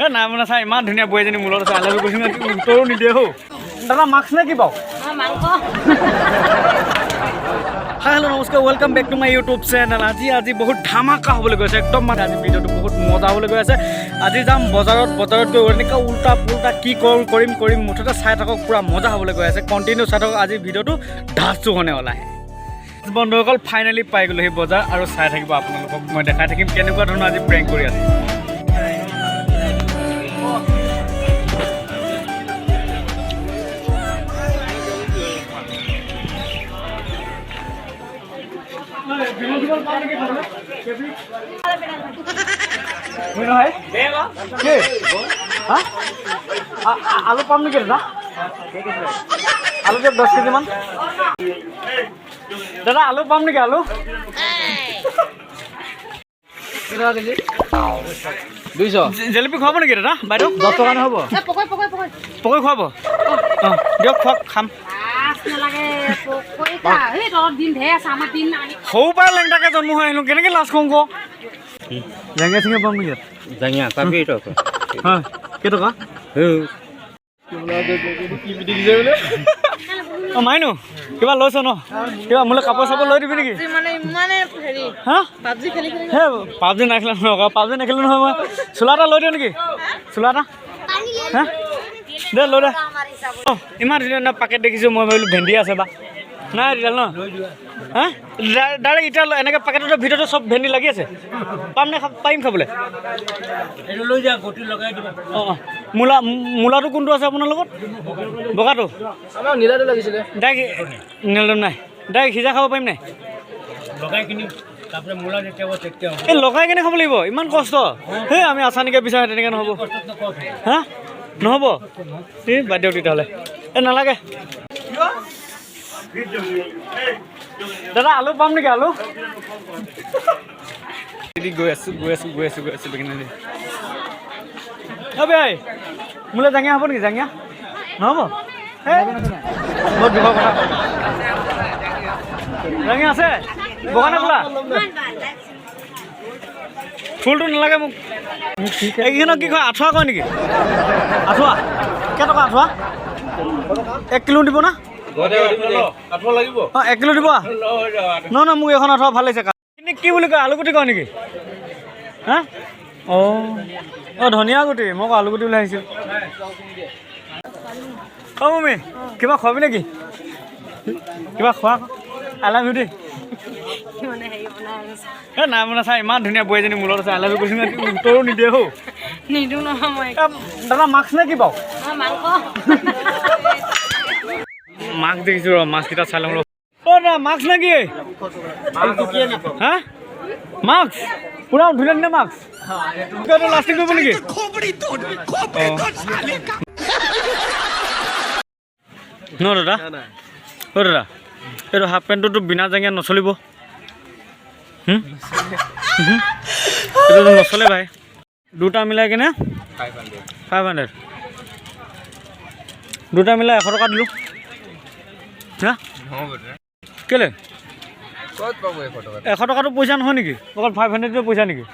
নাই মানে চাই ইমান ধুনীয়া বৈ এজনী মূলত আছে আলহী কৈছে উত্তৰো নিদিয়ে হৌ দাদা মাস্ক নে কি বাৰু হাই হেল্ল' নমস্কাৰ welcome back to my YouTube channel আজি বহুত ধামাকা হ'বলৈ গৈছে একদম মানে আজি ভিডিঅ'টো বহুত মজা হ'বলৈ গৈ আছে আজি যাম বজাৰত গৈ এনেকৈ উল্টা পুল্টা কি কৰিম মুঠতে চাই থাকক পূৰা মজা হ'বলৈ গৈ আছে কণ্টিনিউ চাই থাকক আজি ভিডিঅ'টো ধাচু হ'লে ওলায় বন্ধুসকল ফাইনেলি পাই গ'লো সেই বজাৰ আৰু চাই থাকিব আপোনালোকক মই দেখাই থাকিম কেনেকুৱা ধৰণৰ আজি প্ৰেংক কৰি আছে আলু পাম নেকি দাদা আলু 10 কেজি মান দাদা আলু পাম নেকি আলু 200 জেলেপি খুৱাব নেকি দাদা বাইদেউ 10 টকা নহ'ব পকৰি খুৱাব অঁ দিয়ক খুৱাওক খাম সৰু পৰাই লেংটাকে জন্ম হৈ আহিলোঁ কেনেকৈ লাজ কওঁ ক জাঙিয়া চিঙিয়া পাম নেকি জাঙিয়া পাবি টকা হয় কেইটকা অঁ মাইনো কিবা লৈছ ন কিবা মোলৈ কাপোৰ চাপোৰ লৈ দিবি নেকি হা হে পাবজি নাখিলে নহয় পাবজি নাখিলে নহয় মই চোলা এটা লৈ দিওঁ নেকি চোলা এটা হা দে লৈ দে অঁ ইমান ধুনীয়া পেকেট দেখিছোঁ মই ভাবিলোঁ ভেন্দি আছে বা নাই ৰিজাল ন হা ডাইৰেক্ট এতিয়া এনেকৈ পেকেটৰ ভিতৰতে চব ভেন্দি লাগি আছে পাম নে পাৰিম খাবলৈ লৈ যা গটি লগাই দিব অঁ মূলাটো কোনটো আছে আপোনাৰ লগত বগাটো আমাৰ নীলাটো লাগিছিলে ডাইৰেক্ট নীলাটো নাই ডাইৰেক্ট সিজা খাব পাৰিম নাই লগাই কিনি তাৰপৰা মূলা যেতিয়া তেতিয়া এই লগাই কেনে খাব লাগিব ইমান কষ্ট সেই আমি আচানিকৈ বিচাৰে তেনেকৈ নহ'ব হা নহ'ব এই বাদ দিয়ক তেতিয়াহ'লে এই নালাগে দাদা আলু পাম নেকি আলু গৈ আছোঁ বেগিনে ভাই মোলৈ জাঙিয়া হ'ব নেকি জাঙিয়া নহ'ব বহুত দুখৰ কথা জাঙিয়া আছে বগা নে খোলা ফুলটো নালাগে মোক এইকেইখনক কি কয় আঁঠুৱা কয় নেকি আঁঠুৱা কেইটকা আঁঠুৱা 1 কিলো দিব না অঁ 1 কিলো দিব নহয় মোক এখন আঁঠুৱা ভাল লাগিছে কি বুলি কয় আলুগুটি কয় নেকি হা অঁ ধনিয়া গুটি মোক আলুগুটি বুলি আহিছিল অঁ মমি কিবা খোৱাবি নেকি কিবা খোৱা আই লাভ ইউ দেই এই নাই মানে চাই ইমান ধুনীয়া বৈ এজনী মূলত আছে আই লাভ ইউ কৈছে উত্তৰো নিদিয়ে হৌ নিদিওঁ নহয় মই দাদা মাস্ক নে কি বাৰু মাস্ক দেখিছোঁ ৰ মাস্ককেইটা চাই ল'ম ৰ অঁ দাদা মাস্ক নে কি হা মাস্ক পুৰা ধুনীয়া ধুনীয়া মাস্ক লাষ্টিং কৰিব নেকি ন দাদা অ' দাদা এইটো হাফ পেণ্টটোতো বিনা জাঙিয়া নচলিব এইটোতো নচলে ভাই দুটা মিলাই কিনে 500 দুটা মিলাই 100 টকা দিলোঁ হা কেলে 100 টকাটো পইচা নহয় নেকি অকল 500 পইচা নেকি